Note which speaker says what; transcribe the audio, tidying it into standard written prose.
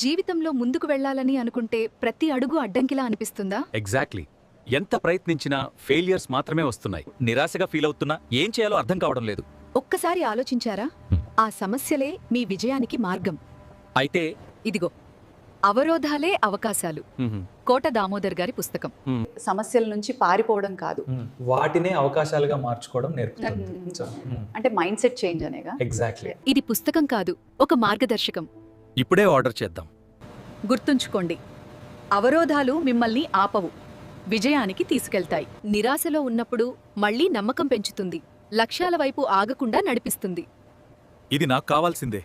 Speaker 1: జీవితంలో ముందుకు వెళ్ళాలని అనుకుంటే ప్రతి అడుగు అడ్డంకిలా అనిపిస్తుందా?
Speaker 2: ఎగ్జాక్ట్లీ. ఎంత ప్రయత్నించినా ఫెయిలియర్స్ మాత్రమే వస్తున్నాయి. నిరాశగా ఫీల్ అవుతున్నా ఏం చేయాలో అర్థం కావడం లేదు.
Speaker 1: ఒక్కసారి ఆలోచించారా? ఆ సమస్యలే మీ విజయానికి మార్గం.
Speaker 2: అయితే
Speaker 1: ఇదిగో అవరోధాలే అవకాశాలు, కోట దామోదర్ గారి పుస్తకం.
Speaker 3: సమస్యల నుంచి పారిపోవడం కాదు,
Speaker 4: వాటినే అవకాశాలుగా మార్చుకోవడం నేర్పుతుంది.
Speaker 3: అంటే మైండ్ సెట్ చేంజ్ అనేగా.
Speaker 4: ఎగ్జాక్ట్లీ.
Speaker 1: ఇది పుస్తకం కాదు, ఒక మార్గదర్శకం.
Speaker 2: ఇప్పుడే ఆర్డర్ చేద్దాం.
Speaker 1: గుర్తుంచుకోండి, అవరోధాలు మిమ్మల్ని ఆపవు, విజయానికి తీసుకెళ్తాయి. నిరాశలో ఉన్నప్పుడు మళ్ళీ నమ్మకం పెంచుతుంది, లక్ష్యాల వైపు ఆగకుండా నడిపిస్తుంది.
Speaker 2: ఇది నాకు కావాల్సిందే.